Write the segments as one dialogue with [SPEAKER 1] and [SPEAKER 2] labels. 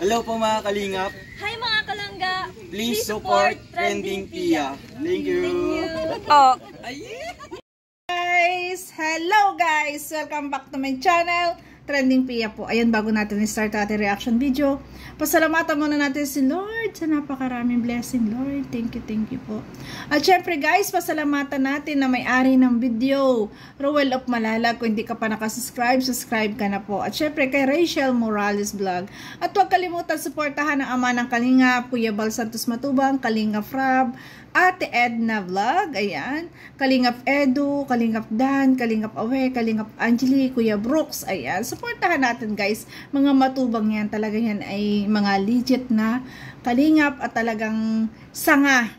[SPEAKER 1] Hello po mga kalingap.
[SPEAKER 2] Hi mga kalangga.
[SPEAKER 1] Please support Trending Pia. Thank you.
[SPEAKER 3] Oh. Guys, hello guys. Welcome back to my channel, Trending Pia po. Ayan, bago natin i-start ating reaction video, pasalamatan muna natin si Lord sa napakaraming blessing, Lord. Thank you po. At syempre guys, pasalamatan natin na may-ari ng video, Ruel of Malalag. Kung hindi ka pa nakasubscribe, subscribe ka na po. At syempre kay Rachel Morales Vlog. At huwag kalimutan suportahan ang ama ng Kalingap, Kuya Bal Santos Matubang, Kalingap Frab, Ate Edna Vlog, ayan, Kalingap Edu, Kalingap Dan, Kalingap Awe, Kalingap Angeli, Kuya Brooks, ayan, supportahan natin guys, mga matubang yan, talaga yan ay mga legit na kalingap at talagang sanga,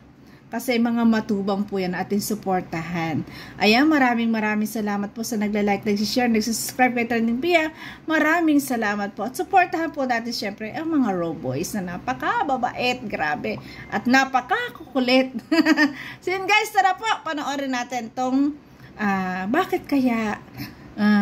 [SPEAKER 3] kasi mga matubang po yan ating supportahan. Ayan, maraming salamat po sa nagla-like, nag-share, nag-subscribe kay Trending Pia. Maraming salamat po. At supportahan po natin syempre ang mga raw boys na napaka-babait, grabe. At napaka-kukulit. So yun guys, tara po, panoorin natin tong bakit kaya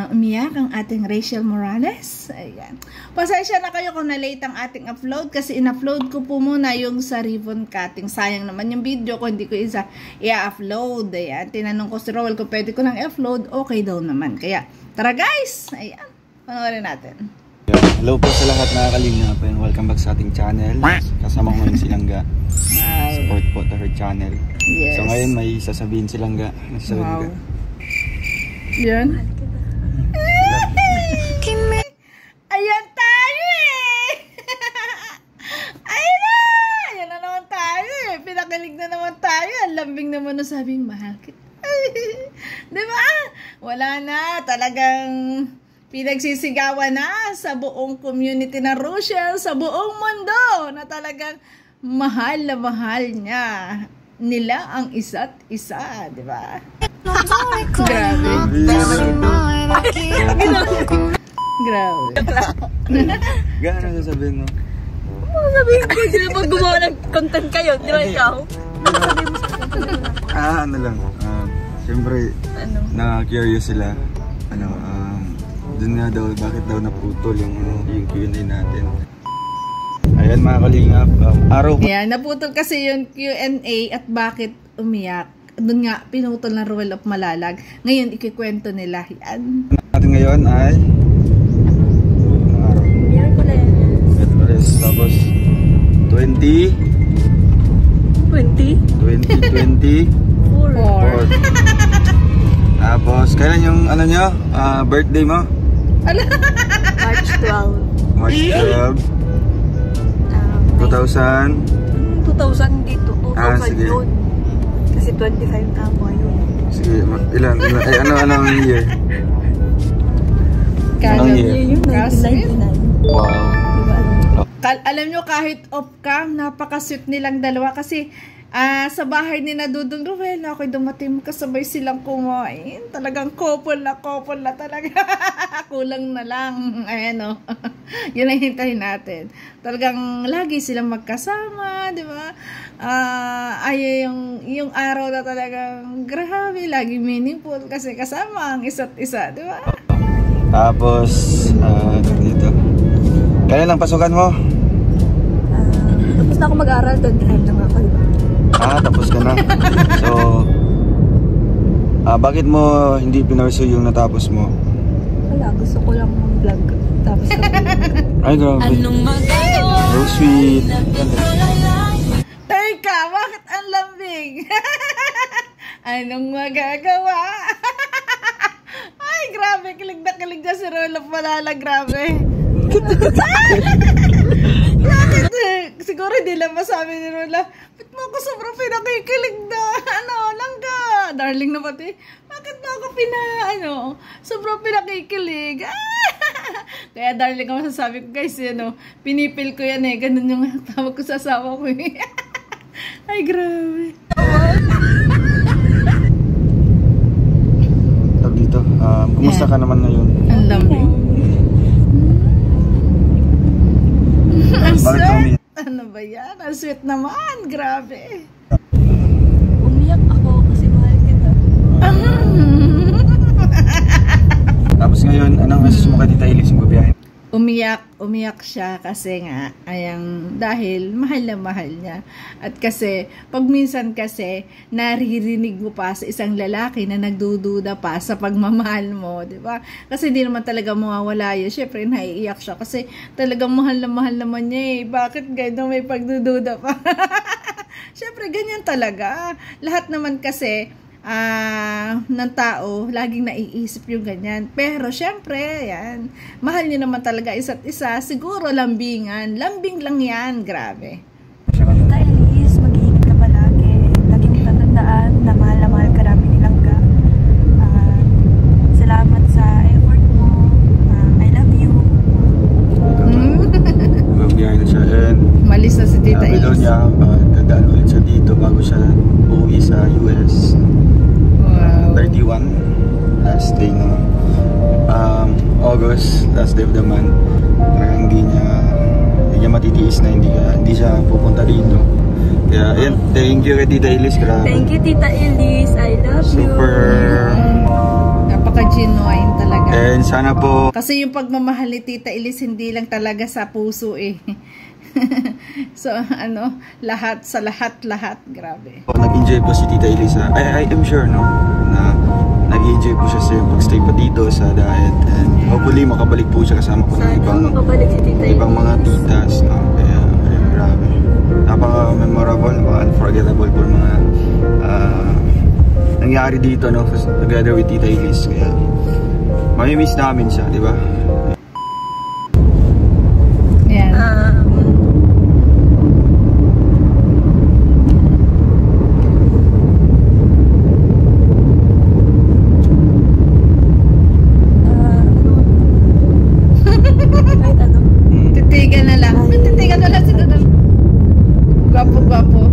[SPEAKER 3] umiyak ang ating Rachel Morales. Ayan. Pasensya na kayo kung na-late ang ating upload kasi in-upload ko po muna yung sa ribbon cutting. Sayang naman yung video ko, hindi ko i-upload. Ayan. Tinanong ko si Rowell kung pwede ko nang i-upload. Okay daw naman. Kaya, tara guys! Ayan. Panoorin natin.
[SPEAKER 1] Hello po sa lahat mga kalingap and welcome back sa ating channel. Kasama ko yung Silangga. Support po to her channel.
[SPEAKER 3] Yes.
[SPEAKER 1] So ngayon may sasabihin Silangga.
[SPEAKER 3] Wow. Yan. Ayan tayo eh. Ayan na. Ayan na naman tayo eh. Pinakilig na naman tayo. Ang lambing naman na sabing mahal kita. Diba? Wala na. Talagang pinagsisigawan na sa buong community na Rochelle, sa buong mundo na talagang mahal na mahal nila ang isa't isa. Diba? Grabe. Grabe.
[SPEAKER 1] Gano'n sasabihin mo?
[SPEAKER 2] Sabihin ko, di ba pag gumawa ng content kayo, di ba ikaw?
[SPEAKER 1] Ano lang. Siyempre, na-curious sila. Dun nga daw, bakit daw naputol yung Q&A natin. Ayan mga kalingap. Araw po.
[SPEAKER 3] Ayan, naputol kasi yung Q&A at bakit umiyak. Doon nga, pinutol ng Ruel of Malalag. Ngayon, ikikwento nila. Yan.
[SPEAKER 1] Natin ngayon ay araw.
[SPEAKER 2] Yan ko lang.
[SPEAKER 1] Tapos 20 2024. Tapos, kailan yung ano nyo? Birthday mo?
[SPEAKER 2] March 12.
[SPEAKER 1] March 12. 2000
[SPEAKER 2] dito. 2000
[SPEAKER 1] sige.
[SPEAKER 2] yun. Kasi 25 na ako yun.
[SPEAKER 1] Sige, ilan? Ay, anong year? Anong year?
[SPEAKER 2] Yun, 1999.
[SPEAKER 1] Wow.
[SPEAKER 3] Alam nyo, kahit off-cam, napaka-sweet nilang dalawa kasi sa bahay ni Dudong Ruel, ako'y dumating kasabay silang kumain. Talagang couple na talaga. Kulang na lang. Ayan o. Yun ang hintayin natin. Talagang lagi silang magkasama, di ba? Ay, yung araw na talagang grabe, lagi meaningful kasi kasama ang isa't isa, di ba?
[SPEAKER 1] Tapos, dito. Kailan lang pasukan mo?
[SPEAKER 2] Tapos na ako mag-aaral, 25 na ako, diba?
[SPEAKER 1] Tapos ka na. So, bakit mo hindi pinursu yung natapos mo?
[SPEAKER 2] Wala, gusto ko lang mag-vlog. Tapos ka.
[SPEAKER 1] Ay, grabe. So sweet.
[SPEAKER 3] Teka, bakit ang lambing? Anong magagawa? Ay, grabe, kilig na si Rolo Palala, grabe. Bakit? Siguro hindi lang masabi ni Rola, ba't mo ako sobrang pinakikilig na, langga, darling na pati, bakit mo ako sobrang pinakikilig, kaya darling ang masasabi ko guys, pinipil ko yan ganun yung tawag ko sa asawa ko ay grabe.
[SPEAKER 1] Tawag dito, kumusta ka naman ngayon?
[SPEAKER 3] Ang lambing.
[SPEAKER 1] Bakit ka umiyak?
[SPEAKER 3] Ano ba yan? Ang sweet naman. Grabe.
[SPEAKER 2] Umiyak ako kasi mahal kita.
[SPEAKER 1] Tapos ngayon, anong message mo kay Tita Elix yung babiyahin?
[SPEAKER 3] umiyak siya kasi nga dahil mahal na mahal niya. At kasi pag minsan kasi naririnig mo pa sa isang lalaki na nagdududa pa sa pagmamahal mo, 'di ba? Kasi hindi naman talaga mawawala 'yun. Syempre naiiyak siya kasi talagang mahal naman niya eh. Bakit ganyan may pagdududa pa? Syempre ganyan talaga. Lahat naman kasi ng tao, laging naiisip yung ganyan. Pero syempre, yan, mahal niyo naman talaga isa't isa. Siguro lambingan. Lambing lang yan. Grabe.
[SPEAKER 2] Tita Elise, mag-iingat ka palagi. Lagi mo tatandaan na mahal ka namin nilang ka. Salamat sa effort mo. I love you.
[SPEAKER 1] Mabiyahin na siya. And
[SPEAKER 3] malis na si Tita
[SPEAKER 1] sabi daw
[SPEAKER 3] Elise.
[SPEAKER 1] niya, dadaan ulit siya dito bago siya uuwi sa US. 31, last day ng August, last day of the month. Parang hindi niya matitiis na hindi siya pupunta dito. Kaya yun, thank you kay Tita Elise. Grabe.
[SPEAKER 2] Thank you, Tita Elise. I love you.
[SPEAKER 1] Super
[SPEAKER 3] Napaka-genuine talaga.
[SPEAKER 1] And sana po
[SPEAKER 3] Kasi yung pagmamahal ni Tita Elise hindi lang talaga sa puso eh. So lahat sa lahat, grabe.
[SPEAKER 1] nag-enjoy po si Tita Elise. I am sure na nag-enjoy po siya sa pagstay pa dito sa diet, and hopefully makabalik po siya kasama po ng
[SPEAKER 2] makabalik si Tita
[SPEAKER 1] ibang mga titas, kaya grabe, napaka-memorable, napaka-unforgettable po mga nangyari dito together with Tita Elise. Kaya mamimiss namin siya, di ba?
[SPEAKER 3] Gwapo.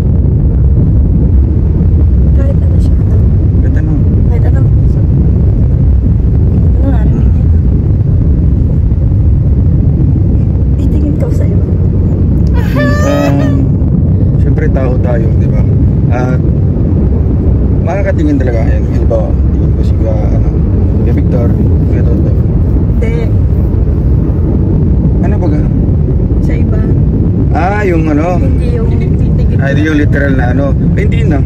[SPEAKER 2] Kahit ano siya.
[SPEAKER 1] Kahit ano.
[SPEAKER 2] Ano narinig niya? Itingin ka sa iba.
[SPEAKER 1] Siyempre tao tayo, di ba? At makakatingin talaga yan. Halimbawa, tingin ko siya kay Victor, kay Toto.
[SPEAKER 2] Hindi.
[SPEAKER 1] Ano ba ga?
[SPEAKER 2] Sa iba.
[SPEAKER 1] Yung
[SPEAKER 2] Hindi yung titigil.
[SPEAKER 1] hindi yung literal na hindi na.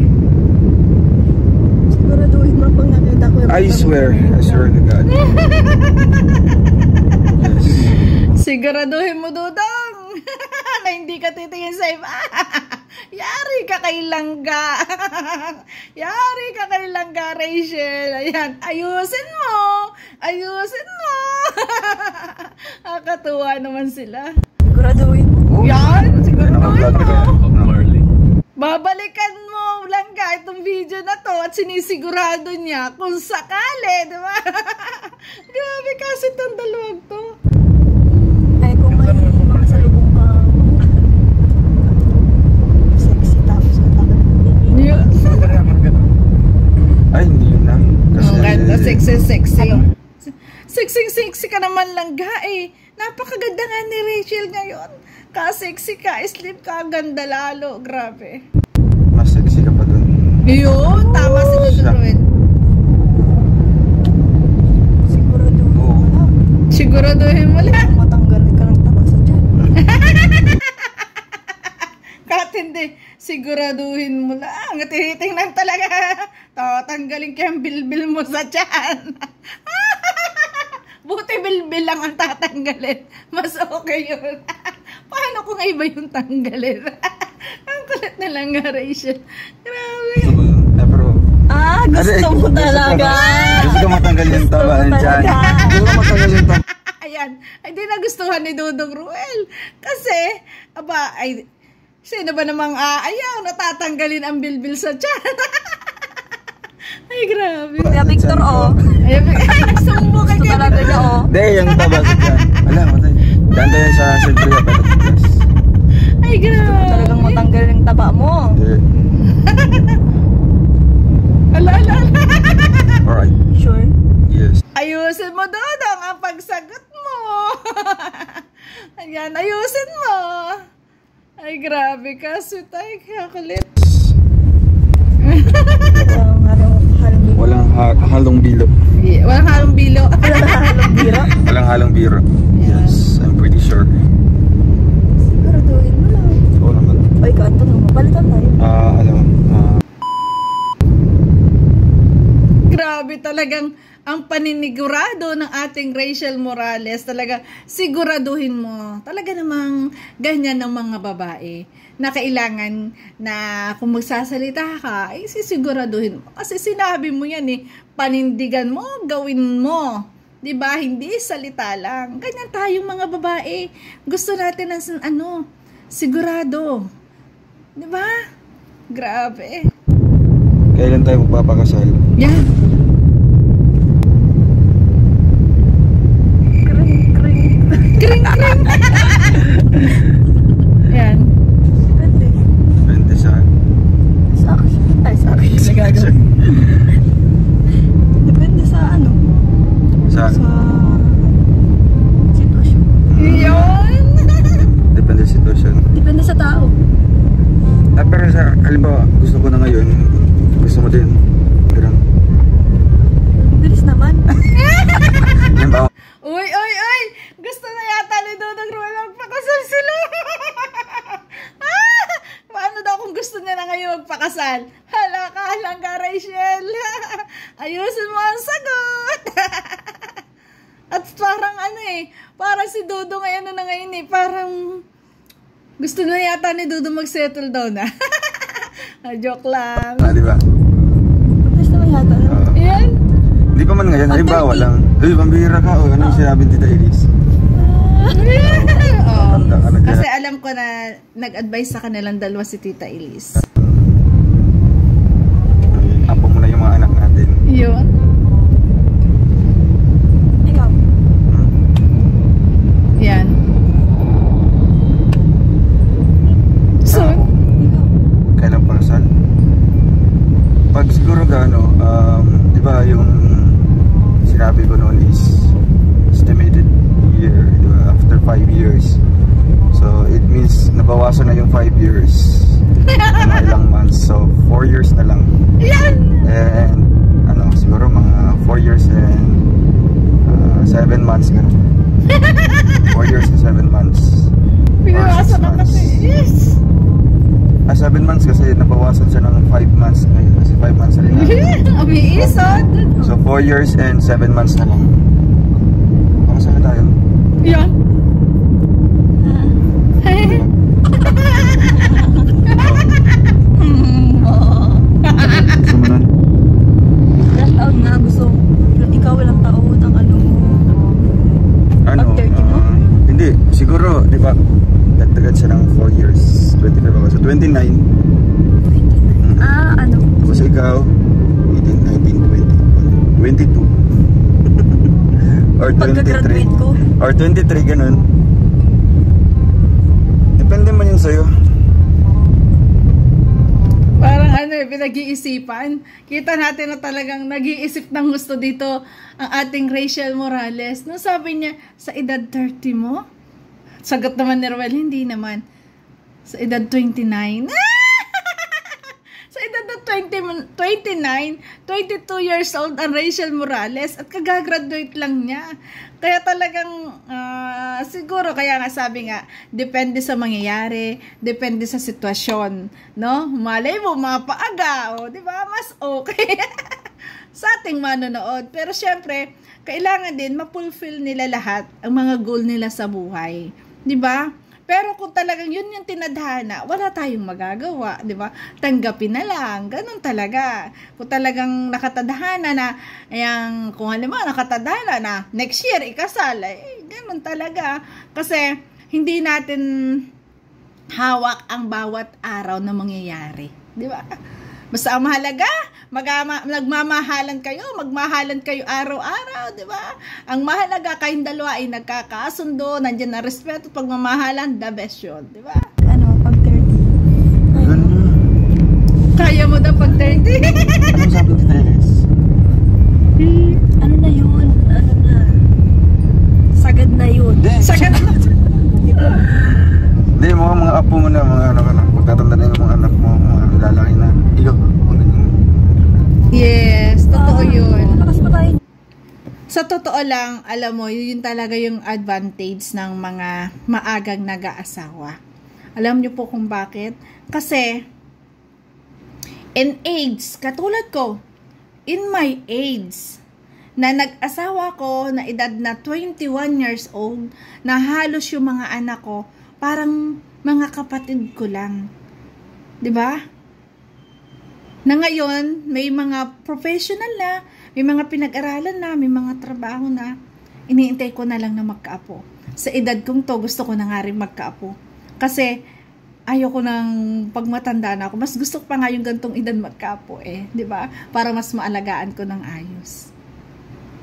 [SPEAKER 2] Siguraduhin mo pag nakita ko yung
[SPEAKER 1] I swear to God. Yes.
[SPEAKER 3] Siguraduhin mo, Dudong, na hindi ka titingin sa iba. Yari ka kay Langga. Yari ka kay Langga, Rachel. Ayan, ayusin mo. Nakakatuwa naman sila.
[SPEAKER 2] Siguraduhin mo.
[SPEAKER 3] Yan, siguraduhin mo.
[SPEAKER 1] Marley.
[SPEAKER 3] Babalikan mo lang itong video na to at sinisigurado niya kung sakali, di ba? Grabe kasi itong dalawang to.
[SPEAKER 2] Ay, kung may makasalubong ka sexy tapos matakot.
[SPEAKER 1] Ay, hindi yun na. Kasi
[SPEAKER 3] Ang ganda, sexy ka naman lang napakaganda nga ni Rachel ngayon. Ka-sexy ka, sleep ka, ganda lalo. Grabe.
[SPEAKER 1] mas sexy ka pa dun.
[SPEAKER 3] Yun, tama si Dudruin. Siguraduhin mo lang.
[SPEAKER 2] Matanggalin ka ng taba sa dyan.
[SPEAKER 3] Kahit hindi, siguraduhin mo lang. Tinitingnan talaga. Tatanggalin ka yung bilbil mo sa tiyan. Buti bilbil lang ang tatanggalin. Mas okay yun. Paano kung iba yung tanggalin? Ang kulit na lang nga, Rachel. Grabe.
[SPEAKER 1] Pero
[SPEAKER 2] Gusto mo talaga.
[SPEAKER 1] Gusto ko matanggal yung taba ng tiyan. Gusto ko matanggal yung taba.
[SPEAKER 3] Ayan, hindi nagustuhan ni Dudong Ruel. Kasi, sino ba namang ayaw natatanggalin ang bilbil sa tiyan? Ay, grabe.
[SPEAKER 2] Kaya Victor,
[SPEAKER 3] Nagsumbo ka
[SPEAKER 2] gusto talaga niya,
[SPEAKER 1] Hindi, yung taba sa tiyan. Wala, matay. Danda yan sa siyempre kapatid.
[SPEAKER 3] Ay, grabe.
[SPEAKER 2] Talagang matanggal yung taba mo.
[SPEAKER 1] Hindi.
[SPEAKER 3] Ala.
[SPEAKER 1] Alright.
[SPEAKER 2] Sure?
[SPEAKER 1] Yes.
[SPEAKER 3] Ayusin mo, Dodong, ang pagsagot mo. Ayan, ayusin mo. Ay, grabe ka. Sweet, ay, kakulit.
[SPEAKER 1] Walang halong bilo.
[SPEAKER 3] Walang halong bilo.
[SPEAKER 2] Walang halong biro.
[SPEAKER 1] Walang halong biro. Yes. pretty sure.
[SPEAKER 2] Siguraduhin mo lang.
[SPEAKER 1] Oo naman.
[SPEAKER 2] O ikaw, ang tanong mo. Balikan tayo.
[SPEAKER 3] Grabe talagang ang paninigurado ng ating Rachel Morales. Talaga siguraduhin mo. Talaga namang ganyan ng mga babae na kailangan na kung magsasalita ka, ay sisiguraduhin mo. Kasi sinabi mo yan eh, panindigan mo, gawin mo. Diba? Hindi salita lang. Ganyan tayong mga babae. Gusto natin ng sigurado. Diba? Grabe.
[SPEAKER 1] Kailan tayo magpapakasal?
[SPEAKER 3] Yan.
[SPEAKER 2] Kring, kring.
[SPEAKER 3] Kring, kring. Yan.
[SPEAKER 2] Depende.
[SPEAKER 1] 20 saan?
[SPEAKER 2] Sa action. Ay, sa action. Nagagawin. Depende sa
[SPEAKER 1] Saan?
[SPEAKER 2] Sa sitwasyon.
[SPEAKER 3] Yun.
[SPEAKER 1] Depende sa sitwasyon.
[SPEAKER 2] Depende sa tao.
[SPEAKER 1] Pero sa, halimbawa, gusto ko na ngayon, gusto mo din. Ganun.
[SPEAKER 2] Bilis naman.
[SPEAKER 1] Halimbawa,
[SPEAKER 3] Uy! Gusto na yata ni Dodong Ruel magpakasal sila. Paano daw kung gusto niya na ngayon magpakasal? Hala ka, Rachel. Ayusin mo ang sagot. At parang parang si Dodo ngayon na ngayon parang gusto na yata ni Dodo mag-settle down na. Joke lang.
[SPEAKER 1] di ba?
[SPEAKER 2] Bilis naman yata.
[SPEAKER 3] Yan.
[SPEAKER 1] Hindi pa man ngayon, halimbawa lang. Uy, pambihira ka. O, ano yung sinabi ni Tita Elise?
[SPEAKER 3] Oh,
[SPEAKER 1] Ano dyan?
[SPEAKER 3] kasi alam ko na nag-advise sa kanilang dalawa si Tita Elise.
[SPEAKER 1] Apo mo na yung mga anak natin.
[SPEAKER 3] Yun.
[SPEAKER 2] Ikaw.
[SPEAKER 3] Yan. So,
[SPEAKER 2] Ikaw.
[SPEAKER 1] Kailan pakasal? Pag siguro di ba yung sinabi ko noon is estimated year, di ba? After 5 years. So, it means nabawasan na yung 5 years. Mga ilang months. So, 4 years na lang.
[SPEAKER 3] yan.
[SPEAKER 1] And, siguro mga 4 years and 7 months ganun. 4 years and 7 months.
[SPEAKER 3] Pinawasa na kasi. Yes.
[SPEAKER 1] 7 months kasi nabawasan siya ng 5 months ngayon. Kasi 5 months na rin natin.
[SPEAKER 3] Umiisod.
[SPEAKER 1] So 4 years and 7 months na lang. Pakasal na tayo.
[SPEAKER 3] Yan.
[SPEAKER 1] Gusto mo nun?
[SPEAKER 2] Ilang taon na gusto ikaw ilang taon ang Pag 30 mo?
[SPEAKER 1] Hindi. Siguro, di ba, dagdagan siya ng 4 years. 25 ako. So 29.
[SPEAKER 2] 29.
[SPEAKER 1] Tapos ikaw, 18, 19, 20, 22. Or 23.
[SPEAKER 2] Pagka-graduate ko.
[SPEAKER 1] Or 23, ganun. Depende man yun sa'yo.
[SPEAKER 3] Parang pinag-iisipan. Kita natin na talagang nag-iisip ng gusto dito ang ating Rachel Morales. No, sabi niya, sa edad 30 mo? Sagot naman ni Ruel, hindi naman. Sa edad 29. Sa edad na 29, 22 years old ang Rachel Morales at kagagraduate lang niya. Kaya talagang siguro, kaya nga sabi nga, depende sa mangyayari, depende sa sitwasyon, no? Malay mo, mapaaga, di ba? Mas okay sa ating manonood. Pero syempre, kailangan din ma-fulfill nila lahat ang mga goal nila sa buhay, di ba? Pero kung talagang yun yung tinadhana, wala tayong magagawa, di ba? Tanggapin na lang, ganun talaga. Kung talagang nakatadhana na, kung halimbawa nakatadhana na, next year ikasal, ganun talaga. Kasi hindi natin hawak ang bawat araw na mangyayari, di ba? Basta ang mahalaga, magmamahalan kayo araw-araw, di ba? Ang mahalaga, kayong dalawa ay nagkakasundo, nandiyan na respeto, pagmamahalan, the best yun, di ba?
[SPEAKER 2] Pag 30.
[SPEAKER 3] Kaya mo daw pag 30?
[SPEAKER 1] Ano sabi ni Teres?
[SPEAKER 2] Ano na yun? Ano na? Sagad na yun.
[SPEAKER 3] Sagad na.
[SPEAKER 1] Hindi, mga apo mo na, mga anak na. Pagtatanda na yung mga anak mo, mga lalaki na. Ikaw,
[SPEAKER 3] Yes, totoo yun.
[SPEAKER 2] Lakas pa tayo.
[SPEAKER 3] Sa totoo lang, alam mo, yun talaga yung advantage ng mga maagang nag-aasawa. Alam niyo po kung bakit? Kasi, in age, katulad ko, in my age, na nag-asawa ko na edad na 21 years old, na halos yung mga anak ko, parang mga kapatid ko lang. 'Di ba? Na ngayon, may mga professional na, may mga pinag-aralan na, may mga trabaho na, iniintay ko na lang na magkaapo. Sa edad kong to, gusto ko na nga rin magkaapo. Kasi, ayoko nang pagmatanda na ako. Mas gusto ko pa nga yung gantong edad magkaapo di ba? Para mas maalagaan ko ng ayos.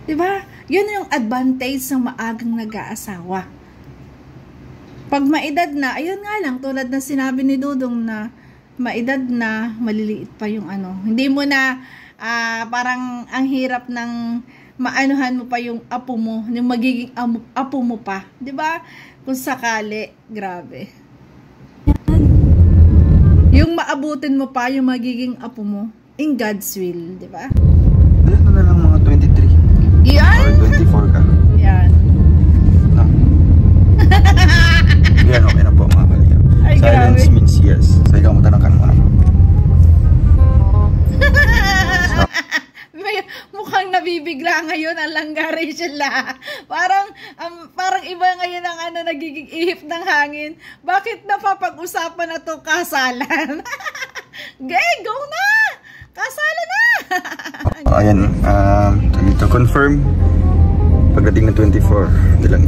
[SPEAKER 3] Di ba? Yun yung advantage ng maagang nag-aasawa. Pag maedad na, ayun nga lang, tulad na sinabi ni Dudong na, maedad na, maliliit pa yung Hindi mo na, parang ang hirap ng maanuhan mo pa yung apo mo, yung magiging apo mo pa. Diba? Kung sakali, grabe. Yung maabutin mo pa yung magiging apo mo, in God's will. Diba?
[SPEAKER 1] Ano na lang mga 23?
[SPEAKER 3] Yan!
[SPEAKER 1] Or 24 ka?
[SPEAKER 3] Yan.
[SPEAKER 1] No? Yan, okay na po mga kalingap. Silence
[SPEAKER 3] grabe.
[SPEAKER 1] means yes. So ikaw mo tanong ka naman.
[SPEAKER 3] Mukhang nabibigla ngayon ang langgari sila. Parang iba ngayon ang nagiging ihip ng hangin. Bakit napapag-usapan na to kasalan? Gay, go na! Kasalan na!
[SPEAKER 1] Ayan, dito confirm pagdating ng 24 dilang.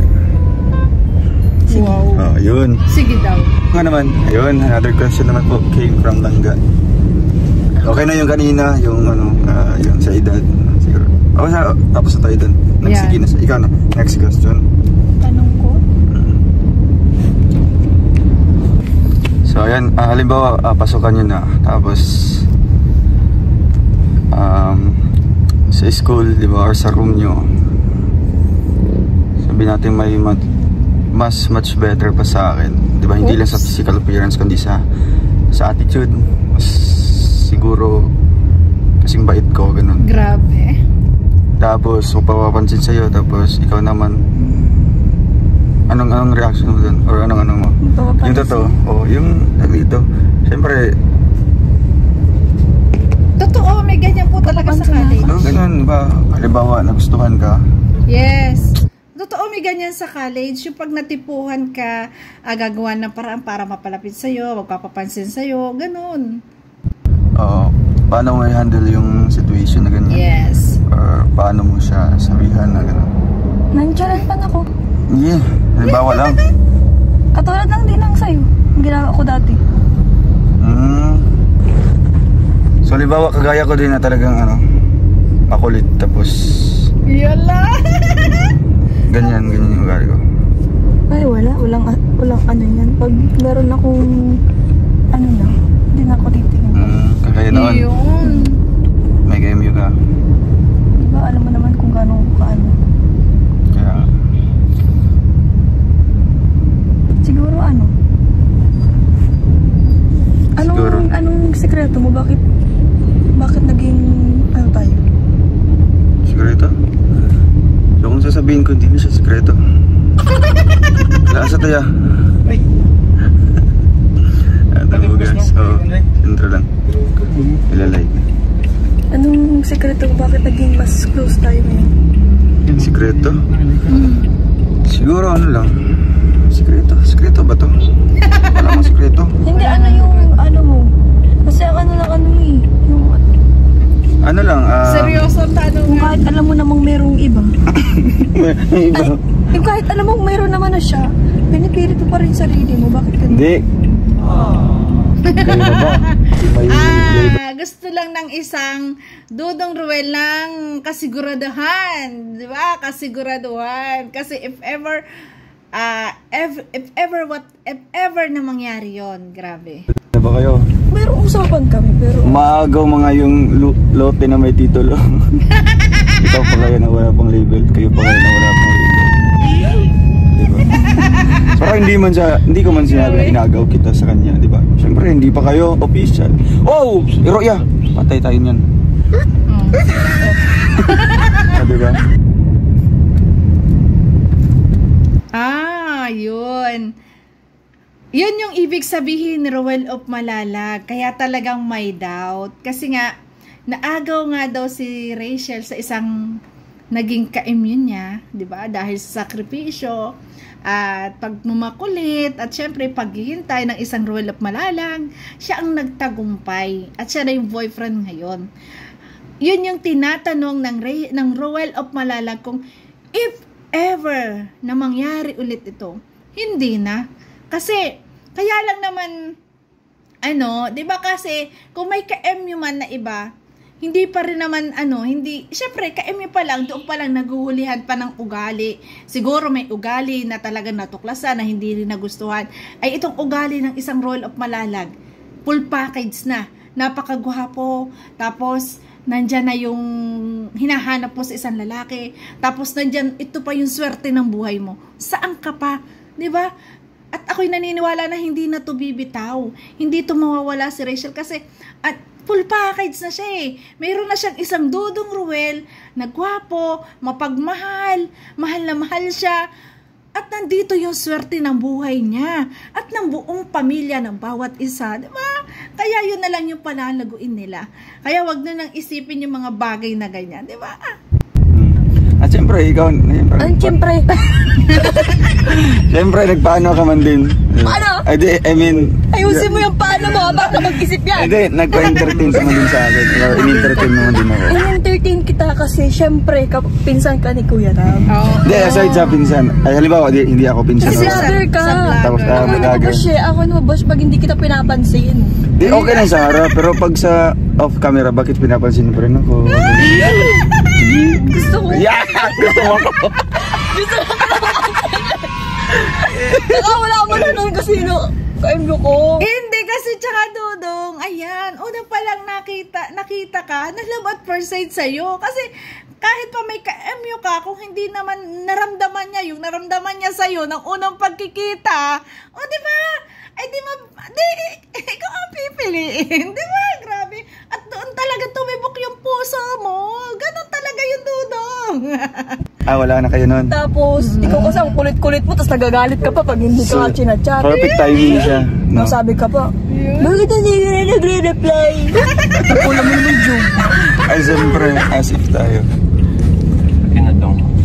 [SPEAKER 3] Wow.
[SPEAKER 1] Yun.
[SPEAKER 3] Sige daw.
[SPEAKER 1] Nga naman, ayun, another question naman po came from Langga. Okay na yung kanina, yung yung sa edad. Siguro. Tapos na tayo dun. Sige na. Ikaw na. Next question.
[SPEAKER 2] Tanong ko?
[SPEAKER 1] So, ayan. Halimbawa, pasukan nyo na. Tapos, sa school, di ba, or sa room nyo, sabi natin may much better pa sa akin. Di ba? Hindi lang sa physical appearance, kundi sa attitude. Mas siguro kasing bait ko, ganun.
[SPEAKER 3] Grabe.
[SPEAKER 1] Tapos, papapansin sa'yo, tapos ikaw naman, anong reaction mo dun? Or anong mo? Yung totoo. Yung dito. Siyempre,
[SPEAKER 3] totoo, may ganyan po talaga sa college.
[SPEAKER 1] ganun ba? Halimbawa, nagustuhan ka?
[SPEAKER 3] Yes. Totoo, may ganyan sa college. Yung pag natipuhan ka, gagawa ng paraan para mapalapit sa'yo, magpapapansin sa'yo, ganun.
[SPEAKER 1] Paano mo i-handle yung situation na ganyan?
[SPEAKER 3] Yes.
[SPEAKER 1] Or paano mo siya sabihan na gano'n?
[SPEAKER 2] Nandyan pa na ako.
[SPEAKER 1] Yeah, halimbawa lang.
[SPEAKER 2] Katulad lang din lang sa'yo. Ang ginawa ko dati.
[SPEAKER 1] So halimbawa kagaya ko din na talagang makulit tapos
[SPEAKER 2] Yala!
[SPEAKER 1] ganyan yung ugali ko.
[SPEAKER 2] Ay walang ano yan. Pag meron akong na, hindi na ako titingin.
[SPEAKER 1] Kagaya noon.
[SPEAKER 3] Yun.
[SPEAKER 1] May game ka.
[SPEAKER 2] Diba alam mo naman kung gaano kaano.
[SPEAKER 1] Kaya
[SPEAKER 2] Siguro anong sekreto mo? Bakit naging tayo?
[SPEAKER 1] sikreto? So kung sasabihin ko, hindi na siya sikreto. Laasa tayo. Tabo guys. Intro lang. Ilalike.
[SPEAKER 2] Anong sekreto mo? Bakit naging mas close tayo ngayon?
[SPEAKER 1] Sikreto? Siguro lang. Sikreto ba to? Wala mong sikreto.
[SPEAKER 2] Hindi, yung mo. Kasi ang
[SPEAKER 1] Ano lang,
[SPEAKER 3] Seryoso ang tanong.
[SPEAKER 2] kung kahit alam mo namang merong iba. Yung kahit alam mo meron naman na siya, pinipilit mo pa rin sarili mo. Bakit ganun?
[SPEAKER 1] Hindi. Kayo na ba?
[SPEAKER 3] Gusto lang ng isang Dudong Ruel ng kasiguraduhan. Di ba? Kasiguraduhan. Kasi if ever na mangyari yon, grabe.
[SPEAKER 1] Ano ba kayo?
[SPEAKER 2] Merong usapan kami, pero
[SPEAKER 1] Maagaw mga yung lote na may titulo. Ikaw pa kayo na wala pang label. Kayo pa kayo na wala pang label. Diba? Parang hindi ko man sinabi na inagaw kita sa kanya, di ba? Siyempre, hindi pa kayo official. Oh! Iroya! Patay tayo niyan. Di ba?
[SPEAKER 3] Ayun. Yun yung ibig sabihin ni Ruel of Malalag. Kaya talagang may doubt. Kasi nga, naagaw nga daw si Rachel sa isang naging ka-immune niya, di ba? Dahil sa sakripisyo at pagmamakulit at syempre paghihintay ng isang Ruel of Malalag, siya ang nagtagumpay at siya na yung boyfriend ngayon. Yun yung tinatanong ng Ruel of Malalag kung if ever na mangyari ulit ito. Hindi na. Kasi, kaya lang naman, di ba kasi, kung may ka-MU man na iba, hindi pa rin naman, syempre, ka-MU pa lang, doon pa lang naguhulihan pa ng ugali. Siguro may ugali na talagang natuklasan na hindi rin nagustuhan. Ay itong ugali ng isang Ruel of Malalag, full package na, napakagwapo, tapos, nandyan na yung hinahanap mo sa isang lalaki, tapos nandyan, ito pa yung swerte ng buhay mo. Saan ka pa? Di ba? At ako'y naniniwala na hindi na to bibitaw. Hindi to mawawala si Rachel kasi at full package na siya eh. Mayroon na siyang isang dudong Ruel, nagwapo, mapagmahal, mahal na mahal siya. At nandito yung swerte ng buhay niya at ng buong pamilya ng bawat isa. Diba? Kaya yun na lang yung palalaguin nila. Kaya wag na nang isipin yung mga bagay na ganyan. Diba?
[SPEAKER 1] At syempre, ikaw,
[SPEAKER 2] Siyempre.
[SPEAKER 1] Siyempre, nagpaano ka man din.
[SPEAKER 2] Paano?
[SPEAKER 1] Ayusin
[SPEAKER 2] mo yung paano mo, baka mag-isip yan.
[SPEAKER 1] Nagpa-entertain ka man din sa akin. Or in-entertain mo man din ako.
[SPEAKER 2] In-entertain kita kasi, syempre, pinsan ka ni Kuya Ram.
[SPEAKER 1] Hindi, aside sa pinsan. Ay, halimbawa, hindi ako pinsan.
[SPEAKER 2] Kasi vlogger ka.
[SPEAKER 1] Tapos,
[SPEAKER 2] Ako nababash pag hindi kita pinapansin.
[SPEAKER 1] Di, okay lang sa harap. Pero pag sa off camera, bakit pinapansin mo rin ako?
[SPEAKER 2] Gusto ko.
[SPEAKER 1] Yeah! Gusto mo ako.
[SPEAKER 2] Saka wala akong manunod kasi ka-MU ko.
[SPEAKER 3] Hindi kasi tsaka Dudong, ayan, una pa lang nakita ka, na love at first sight sa'yo. Kasi kahit pa may ka-MU ka, kung hindi naman naramdaman niya yung naramdaman niya sa'yo ng unang pagkikita, di ba? Ay ikaw ang pipiliin. Di ba? Grabe. At doon talaga tumibok yung puso mo. Ganon talaga yung Dudong.
[SPEAKER 1] Wala na kayo nun.
[SPEAKER 2] Tapos, ikaw kasi ang kulit-kulit mo, tapos nagagalit ka pa pag hindi ka chinachat.
[SPEAKER 1] Perfect timing siya. No?
[SPEAKER 2] Sabi ka pa, bakit hindi ka na nagre-reply? Kulang mo naman yung
[SPEAKER 1] Ay, siyempre, as if tayo.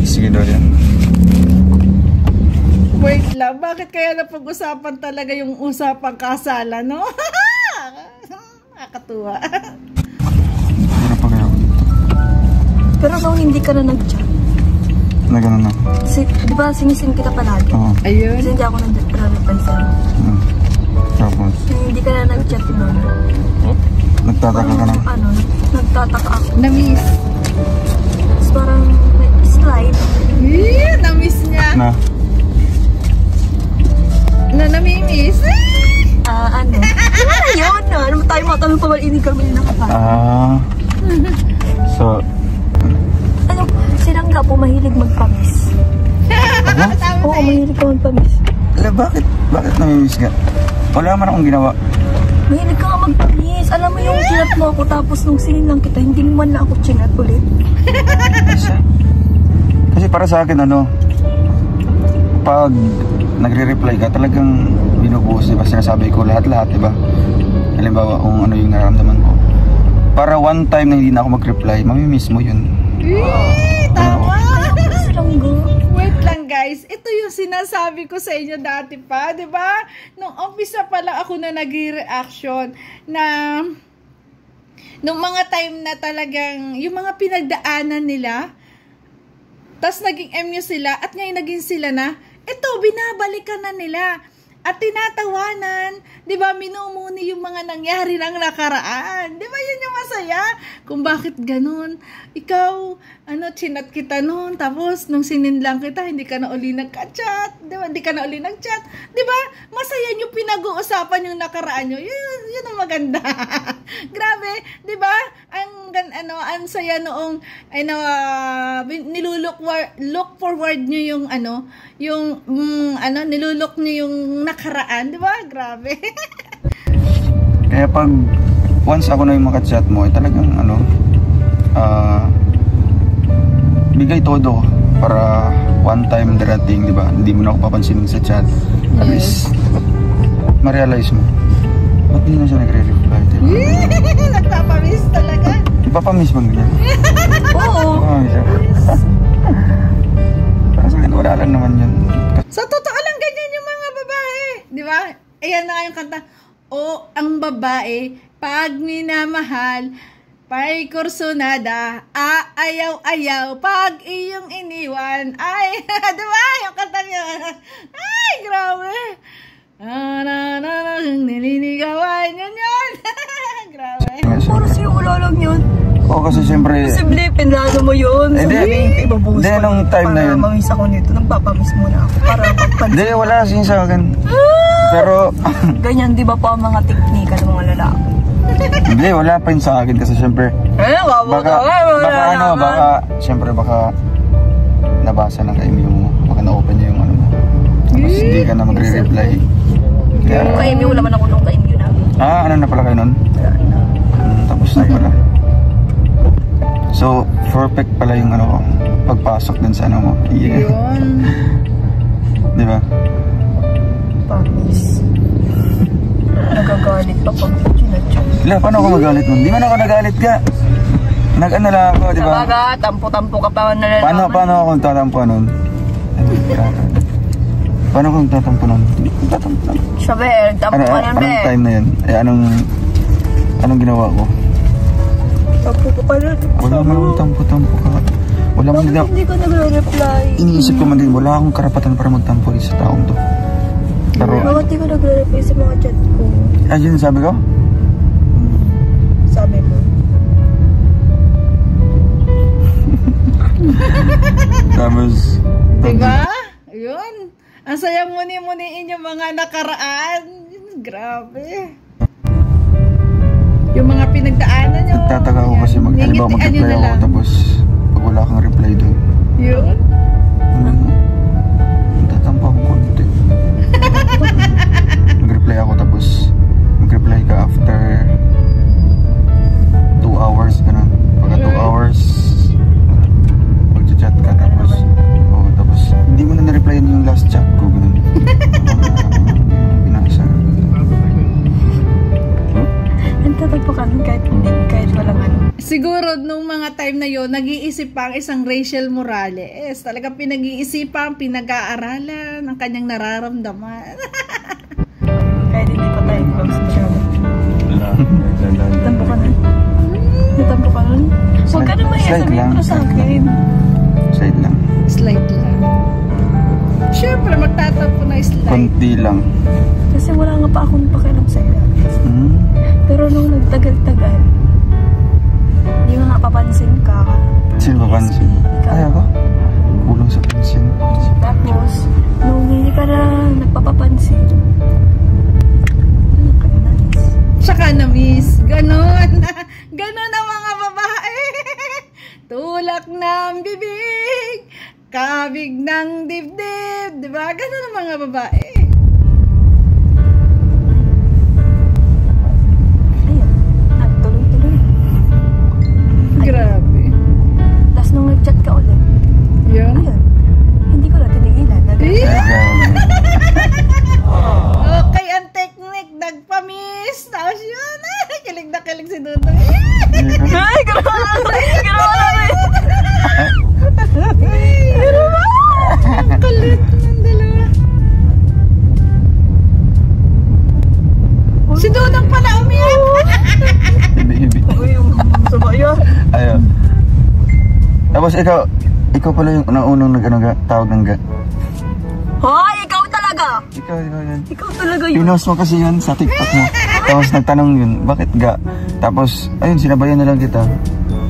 [SPEAKER 1] Sige daw yan.
[SPEAKER 3] Wait lang, bakit kaya napag-usapan talaga yung usapang kasalan, no? Nakakatuwa.
[SPEAKER 2] Pero so, hindi ka na nag-chat.
[SPEAKER 1] Na gano'n na.
[SPEAKER 2] Di ba, sinisim kita palagi?
[SPEAKER 1] Oo.
[SPEAKER 3] Ayun.
[SPEAKER 2] Kasi hindi ako nag-reply sa'yo.
[SPEAKER 1] Tapos?
[SPEAKER 2] Hindi ka na nag-chat nun.
[SPEAKER 1] Nagtataka ka na?
[SPEAKER 2] Nagtataka ako.
[SPEAKER 3] Na-miss.
[SPEAKER 2] Tapos parang may slide.
[SPEAKER 3] Na-miss niya. Na-namimiss.
[SPEAKER 2] Ano yun? Ano tayo matanong pa malinig kami na kapag.
[SPEAKER 1] So,
[SPEAKER 2] silang nga po mahilig magpamis. Oo, mahilig ka magpamis.
[SPEAKER 1] Bakit namimiss ka? Wala man akong ginawa.
[SPEAKER 2] Mahilig ka nga magpamis. Alam mo yung chinat mo ako, tapos nung sinilang kita, hindi man na ako chinat ulit.
[SPEAKER 1] Kasi para sa akin, pag nagre-reply ka, talagang binubuhos, diba? Sinasabi ko lahat-lahat, diba? Halimbawa, kung ano yung nararamdaman ko. Para one time na hindi na ako mag-reply, mamimiss mo yun.
[SPEAKER 3] Tama!
[SPEAKER 2] Saranggo.
[SPEAKER 3] Wait lang guys, ito yung sinasabi ko sa inyo dati pa, di ba? Nung umpisa pa lang ako na nag-reaction na nung mga time na talagang yung mga pinagdaanan nila, tas naging MU sila at ngayon naging sila na, ito binabalikan na nila at tinatawanan, di ba, minumuni yung mga nangyari ng nakaraan. Di ba yun yung masaya? Kung bakit ganun. Ikaw, chinat kita noon, tapos nung sininlang kita, hindi ka na uli nagka-chat. Di ba? Hindi ka na uli nag-chat. Di ba? Masaya nyo pinag-uusapan yung nakaraan nyo. Yun ang maganda. Grabe, di ba? Ang saya noong, look forward nyo yung, nilulok nyo yung nakaraan, di ba? Grabe.
[SPEAKER 1] Kaya pag once ako na yung makachat mo, talagang bigay todo para one time darating, di ba? Hindi mo na ako papansinin sa chat. At least, ma-realize mo. Ba't di na siya nagre-reply?
[SPEAKER 3] Nagpapamiss talaga.
[SPEAKER 1] Ipapamiss mo ganyan?
[SPEAKER 2] Oo.
[SPEAKER 1] Para sa akin, wala lang naman yun.
[SPEAKER 3] Sa totoo lang, ganyan yung mga babae. Di ba? Ayan na nga yung kanta. O, ang babae, pag minamahal, pa'y kursunada, ayaw-ayaw, pag iyong iniwan, ay, di ba? Yung kanta niya. Ay, grabe. Nilinigawan, yan. Grabe.
[SPEAKER 2] Puro siya wala lang yun.
[SPEAKER 1] Oo, kasi siyempre...
[SPEAKER 2] Posible, pinlano mo yun.
[SPEAKER 1] Hindi,
[SPEAKER 2] ibabuhos
[SPEAKER 1] hindi, nung time na yun.
[SPEAKER 2] Para mamiss ako nito, nagpapamis muna ako. Para pagpansin.
[SPEAKER 1] Hindi, wala kasi sa akin. Pero...
[SPEAKER 2] Ganyan, di ba po ang mga teknika ng mga lalaki?
[SPEAKER 1] Hindi, wala pa yun sa akin kasi siyempre... Siyempre baka nabasa ng ka-email mo. Baka na-open niya yung ano mo. Tapos hindi ka na magre-reply. Kaya...
[SPEAKER 2] Ka-email, wala man ako nung ka-email namin.
[SPEAKER 1] Ano na pala kayo nun? Tapos na pala. So, perfect pala yung ano ko. Pagpasok dun sa ano mo. Yeah.
[SPEAKER 3] Yun.
[SPEAKER 1] Di ba?
[SPEAKER 2] Pamis. Nagagalit pa pag chinachat.
[SPEAKER 1] Wala, paano ako magalit nun? Di man ako nagalit ka. Nag-ano lang ako, di ba?
[SPEAKER 2] Sabaga, tampo-tampo ka pa nalalaman.
[SPEAKER 1] Paano ako tatampo nun? Paano ako tatampo nun? Tatampo nun.
[SPEAKER 2] Sabi, tampo ka nun, be.
[SPEAKER 1] Anong time na yun? Anong ginawa ko?
[SPEAKER 2] Tampo ka pa nun.
[SPEAKER 1] Wala man tampo-tampo ka. Wala man
[SPEAKER 2] Bakit hindi ka nagre-reply?
[SPEAKER 1] Iniisip ko man din, wala akong karapatan para magtampo sa taong to. Pero...
[SPEAKER 2] Bakit hindi ka nagre-reply sa mga chat ko?
[SPEAKER 1] Ayun sabi ko?
[SPEAKER 2] Sabi mo.
[SPEAKER 1] Tapos...
[SPEAKER 3] Diba? Yun. Ang saya muni-muniin yung mga nakaraan. Grabe. Yung mga pinagdaanan nyo.
[SPEAKER 1] Nagtataka ako kasi halimbawa mag-reply ako tapos pag wala kang reply doon.
[SPEAKER 3] Yun.
[SPEAKER 1] Nagtatampo ako konti. Mag-reply ako tapos mag-reply ka after 2 hours ka na. Pagka 2 hours mag-chat ka tapos hindi mo na na-reply yung last chat ko. Ganun. Binasa.
[SPEAKER 2] Nagtatagpo ka nun kahit walang ano.
[SPEAKER 3] Siguro nung mga time na yon nag-iisip pa ang isang Rachel Morales. Talagang pinag-iisipan, pinag-aaralan ang kanyang nararamdaman.
[SPEAKER 2] Kahit hindi pa tayo close masyado.
[SPEAKER 1] Wala.
[SPEAKER 2] Natampo ka nun? Natampo ka nun? Huwag ka naman sabihin ko sa akin.
[SPEAKER 1] Slide lang.
[SPEAKER 3] Slide lang. Siyempre, magtatampo na slide.
[SPEAKER 1] Konti lang.
[SPEAKER 2] Kasi wala nga pa akong pakialam sa'yo. Pero nung nagtagal-tagal, hindi nga papansin ka.
[SPEAKER 1] Sino papansin? Ay ako? Kulang sa pansin.
[SPEAKER 2] Tapos, nung hindi ka na nagpapapansin, nice.
[SPEAKER 3] Tsaka na-miss. Ganon. Ganon ang mga babae. Tulak ng bibig. Kabig ng dibdib. Diba? Ganon ang mga babae. Grabe.
[SPEAKER 2] Tapos nung nag-chat ka ulit,
[SPEAKER 3] Yun.
[SPEAKER 2] ayun, hindi ko na tinigilan.
[SPEAKER 3] Okay, ang technique, nagpa-miss. Tapos yun, kilig na kilig si Dudong.
[SPEAKER 2] Ay, grabe! Grabe!
[SPEAKER 3] Kulit ng dalawa. Si Dudong pala umiyak.
[SPEAKER 1] Ibi-ibi.
[SPEAKER 2] Uy, yung sabaya.
[SPEAKER 1] Ayaw. Tapos ikaw pala yung unang tawag ng ga.
[SPEAKER 2] Hoy, ikaw talaga!
[SPEAKER 1] Ikaw yan.
[SPEAKER 2] Ikaw talaga yun.
[SPEAKER 1] Pinost mo kasi yun sa TikTok mo. Tapos nagtanong yun, bakit ga? Tapos, ayun, sinabayan na lang kita.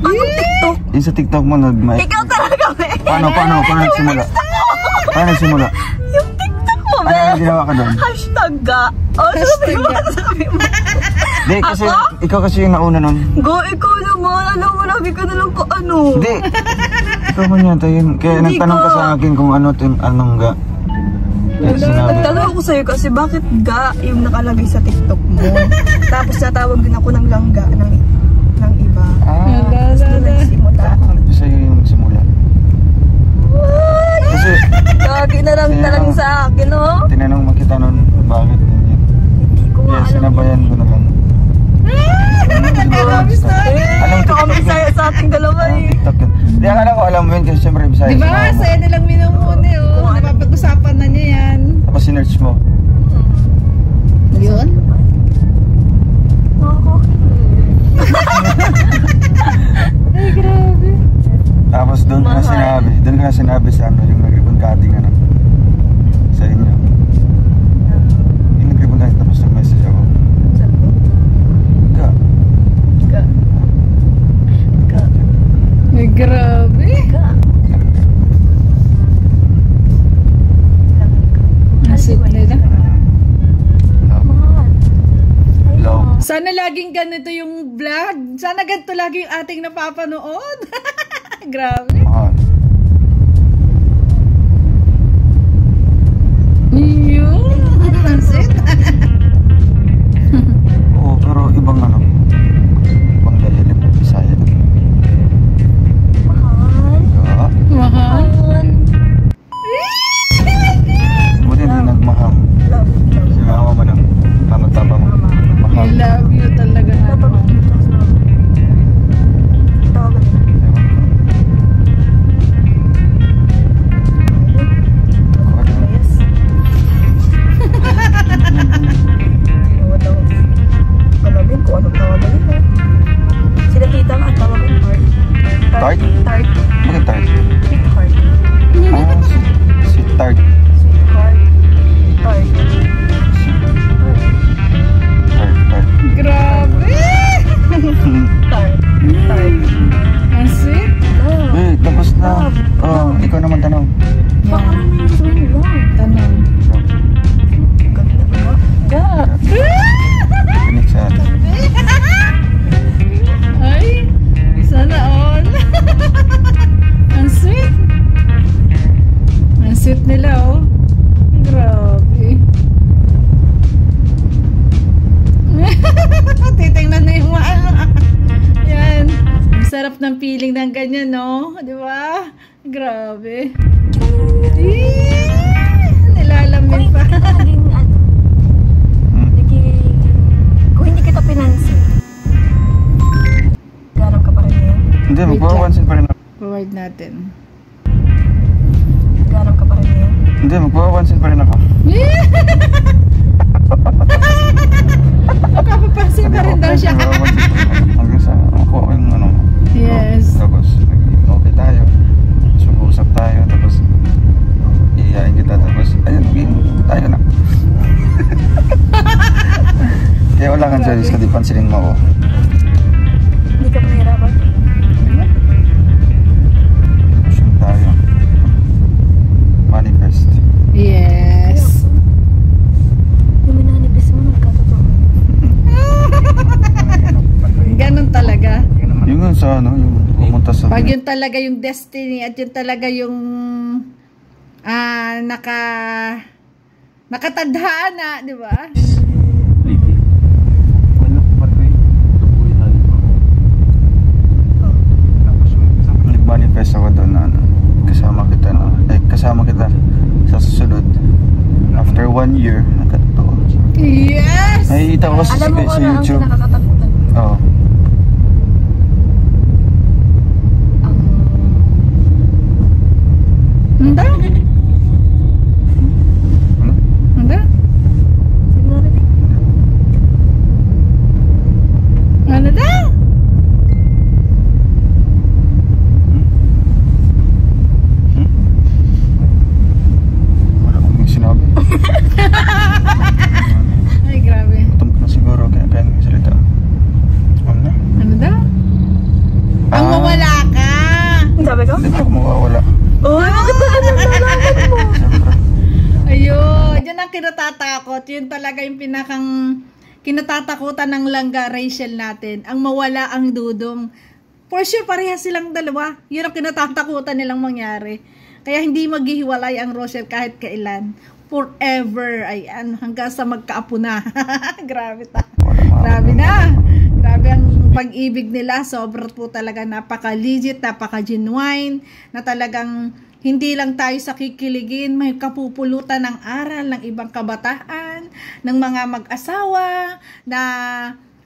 [SPEAKER 2] Anong TikTok?
[SPEAKER 1] Yung sa TikTok mo,
[SPEAKER 2] Ikaw talaga, me!
[SPEAKER 1] Paano nagsimula? Paano nagsimula?
[SPEAKER 2] Yung TikTok mo, me!
[SPEAKER 1] Ano ginawa ka doon?
[SPEAKER 2] Hashtag ga. Oh, sabi mo.
[SPEAKER 1] Hindi, kasi ikaw kasi yung nauna nun.
[SPEAKER 2] Go, ikaw naman. Alam mo, lagi ka na lang ko ano.
[SPEAKER 1] Hindi. Ikaw man yata yun. Kaya
[SPEAKER 2] Hindi
[SPEAKER 1] nagtanong ka
[SPEAKER 2] ka.
[SPEAKER 1] sa akin kung anong ga. Kaya sinabi.
[SPEAKER 2] Nagtanong ako sa'yo kasi bakit ga yung nakalagay sa TikTok mo. Tapos natawag din ako ng langga ng iba. Tapos doon nagsimula.
[SPEAKER 1] Ako sa'yo yung simula. Kasi
[SPEAKER 2] Lagi na lang sa akin, oh.
[SPEAKER 1] tinanong mo kita
[SPEAKER 2] ating dalawa eh.
[SPEAKER 1] TikTok yun. Hindi, akala ko alam mo yun kasi siyempre Bisaya.
[SPEAKER 3] Diba? Saya nilang minumuni oh. Napapag-usapan na niya yan.
[SPEAKER 1] Tapos sinerch mo.
[SPEAKER 3] Yun? Ay, grabe.
[SPEAKER 1] Tapos doon ka na sinabi sa ano, yung nag-ribbon cutting ano, sa inyo. Yung nag-ribbon cutting tapos nag-message ako.
[SPEAKER 3] Ay, grabe. Nasit nila.
[SPEAKER 1] Hello.
[SPEAKER 3] Sana laging ganito yung vlog. Sana ganito lagi yung ating napapanood. Grabe.
[SPEAKER 1] Mahal.
[SPEAKER 3] Yun. Nasit.
[SPEAKER 1] Oo, pero ibang ano, ibang dalilip Bisaya.
[SPEAKER 2] Mahal.
[SPEAKER 3] Mahal.
[SPEAKER 1] Buti hindi nagmahal. Si mama mo nang tamad-taba mo.
[SPEAKER 3] I
[SPEAKER 1] Mahal.
[SPEAKER 3] love you talaga.
[SPEAKER 1] Tart?
[SPEAKER 2] Tart.
[SPEAKER 1] Bakit tart?
[SPEAKER 2] Sweetheart.
[SPEAKER 1] Ah, si tart.
[SPEAKER 2] Sweetheart. Tart.
[SPEAKER 1] Tart.
[SPEAKER 3] Grabe.
[SPEAKER 2] Tart. Tart.
[SPEAKER 3] Ang sweet.
[SPEAKER 1] Eh, tapos na. Oh, ikaw naman tanong.
[SPEAKER 2] Baka
[SPEAKER 3] Yan.
[SPEAKER 2] naman yung swing lang.
[SPEAKER 3] Tanong.
[SPEAKER 2] Ganda ba?
[SPEAKER 3] Ga.
[SPEAKER 1] Pinik sa atin.
[SPEAKER 3] Ay, sana all. Ang sweet. Ang sweet nila, oh. Grabe. Titingnan na yung mga. Yan. Ang sarap ng feeling ng ganyan, no? Di ba? Grabe. Nilalamin pa.
[SPEAKER 2] Kung hindi kita pinansin, garap ka pa rin ngayon.
[SPEAKER 1] Hindi, magpapansin pa rin ako.
[SPEAKER 3] Forward natin.
[SPEAKER 2] Garap ka pa rin ngayon.
[SPEAKER 1] Hindi, magpapansin pa rin ako.
[SPEAKER 3] Nakapapansin pa rin daw siya.
[SPEAKER 1] Hanggang sa ako yung ano.
[SPEAKER 3] Yes.
[SPEAKER 1] Tapos, okay tayo. Mag-usap tayo. Tapos, iyayain kita. Tapos, ayun, tayo na. Kaya wala kang choice kasi pansinin mo ako.
[SPEAKER 2] Hindi ka mahirapan.
[SPEAKER 1] Pushing tayo. Manifest.
[SPEAKER 3] Yes.
[SPEAKER 2] Yung minanipis mo, nagkatotoo.
[SPEAKER 3] Ganun talaga.
[SPEAKER 1] Yung sa ano, yung pumunta sa...
[SPEAKER 3] Pag yun talaga yung destiny at yun talaga yung nakatadhana, di ba?
[SPEAKER 1] Nag-manifest ako doon na ano, kasama kita sa susunod. After 1 year, nakatotoo.
[SPEAKER 3] Yes!
[SPEAKER 1] Nakikita ko
[SPEAKER 2] Alam mo ko
[SPEAKER 1] sa
[SPEAKER 2] na ang
[SPEAKER 1] YouTube.
[SPEAKER 2] kinakatakutan.
[SPEAKER 1] Oo.
[SPEAKER 3] Handa?
[SPEAKER 1] Ano?
[SPEAKER 3] Handa? Ano daw?
[SPEAKER 1] Wala akong sinabi.
[SPEAKER 3] Ay, grabe.
[SPEAKER 1] Gutom ka na siguro, kaya kaya nang salita. Ano na?
[SPEAKER 3] Ano daw? Ang mawala ka!
[SPEAKER 2] Sabi ko?
[SPEAKER 1] Hindi pa ako mawawala.
[SPEAKER 2] Oh, bakit ba nalaman mo?
[SPEAKER 1] Siyempre.
[SPEAKER 3] Ayun, yun ang kinatatakot. Yun talaga yung pinakang kinatatakutan ng langga Rachel natin. Ang mawala ang dudong. For sure, parehas silang dalawa. Yun ang kinatatakutan nilang mangyari. Kaya hindi maghihiwalay ang Rochelle kahit kailan. Forever. Ayan, hanggang sa magkaapo na. Grabe ta. Grabe na. Grabe ang pag-ibig nila. Sobra po talaga, napaka-legit, napaka-genuine, na talagang hindi lang tayo sa kikiligin, may kapupulutan ng aral ng ibang kabataan, ng mga mag-asawa, na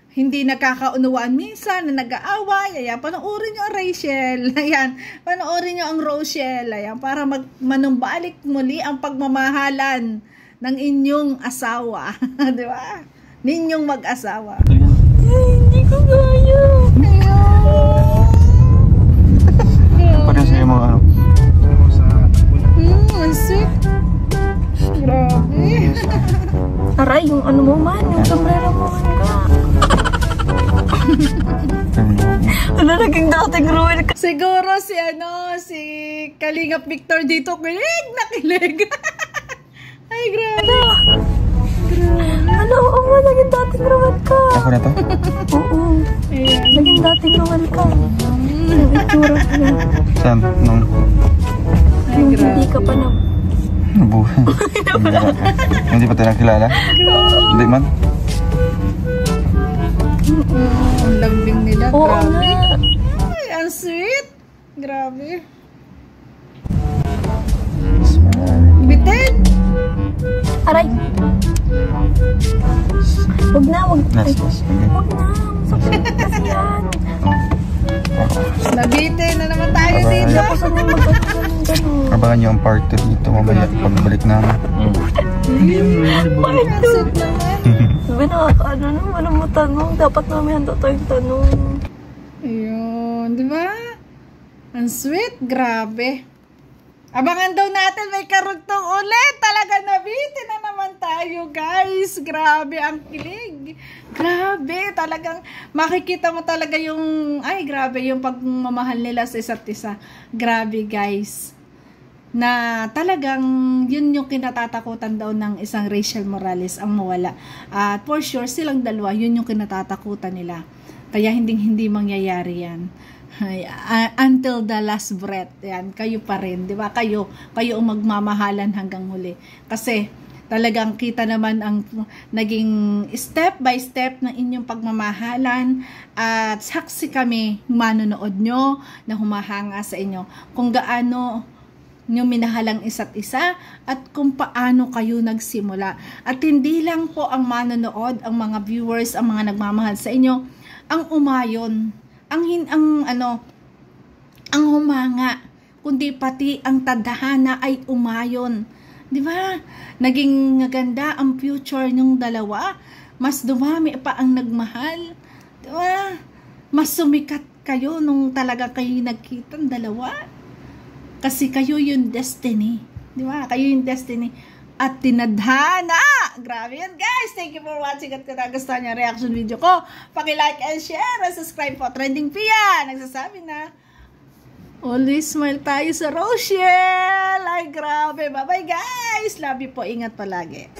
[SPEAKER 3] hindi nagkakaunawaan minsan, na nag-aaway. Ayan, panoorin nyo ang Rachel. Ayan, panoorin nyo ang Rochelle. Ayan, para manumbalik muli ang pagmamahalan ng inyong asawa. Di ba? Ninyong mag-asawa.
[SPEAKER 2] Hindi ko kaya.
[SPEAKER 1] Parang sa'yo mga ano.
[SPEAKER 3] Ang sweet. Grabe.
[SPEAKER 2] Aray, yung ano mo man, yung sombrero mo man ka. Ano naging dating Ruel ka?
[SPEAKER 3] Siguro si Kalingap Victor dito kilig na kilig. Ay, grabe.
[SPEAKER 2] Ano, oo, naging dating Ruel ka.
[SPEAKER 1] Ako na to?
[SPEAKER 2] Oo,
[SPEAKER 3] Ayan.
[SPEAKER 2] naging dating Ruel ka. Yung itsura niya.
[SPEAKER 1] Saan? Nung
[SPEAKER 2] Yung hindi ka pa na...
[SPEAKER 1] nabuhay. Hindi pa tayo nakilala? Hindi man?
[SPEAKER 3] Ang lambing nila.
[SPEAKER 2] Oo
[SPEAKER 3] Grabe.
[SPEAKER 2] nga.
[SPEAKER 3] Ay, ang sweet. Grabe. Bitin.
[SPEAKER 2] Aray. Wag na, wag. Ay,
[SPEAKER 1] Nas.
[SPEAKER 2] wag na. Sakit kasi yan.
[SPEAKER 3] Nabitin na naman tayo dito.
[SPEAKER 2] Tapos ano yung mag-ano.
[SPEAKER 1] Abangan nyo ang part 2 dito mamaya pagbalik namin.
[SPEAKER 2] Part
[SPEAKER 3] Ang sweet naman.
[SPEAKER 2] Sabi nakakaano naman ang matanong. Dapat namin handa tayong tanong.
[SPEAKER 3] Ayun, di ba? Ang sweet, grabe. Abangan daw natin may karugtong ulit. Talaga nabitin na naman tayo, guys. Grabe ang kilig. Grabe, talagang makikita mo talaga yung, ay grabe, yung pagmamahal nila sa isa't isa. Grabe, guys. Na talagang yun yung kinatatakutan daw ng isang Rachel Morales ang mawala. At for sure, silang dalawa, yun yung kinatatakutan nila. Kaya hindi mangyayari yan. Ay, until the last breath. Yan, kayo pa rin, di ba? Kayo ang magmamahalan hanggang huli. Kasi talagang kita naman ang naging step by step ng inyong pagmamahalan at saksi kami manonood nyo na humahanga sa inyo kung gaano nyo minahalang isa't isa at kung paano kayo nagsimula. At hindi lang po ang manonood, ang mga viewers, ang mga nagmamahal sa inyo, ang umayon, ang humanga, kundi pati ang tadhana ay umayon. Di ba? Naging maganda ang future ng dalawa. Mas dumami pa ang nagmahal. Di ba? Mas sumikat kayo nung talaga kayo nagkita ng dalawa. Kasi kayo yung destiny. Di ba? Kayo yung destiny. At tinadhana. Grabe yan, guys. Thank you for watching. At kung nagustuhan niyo ang reaction video ko, paki-like and share and subscribe po. Trending Pia. Nagsasabi na, always smile tayo sa Rochelle. Ay, grabe. Bye-bye, guys. Love you po. Ingat palagi.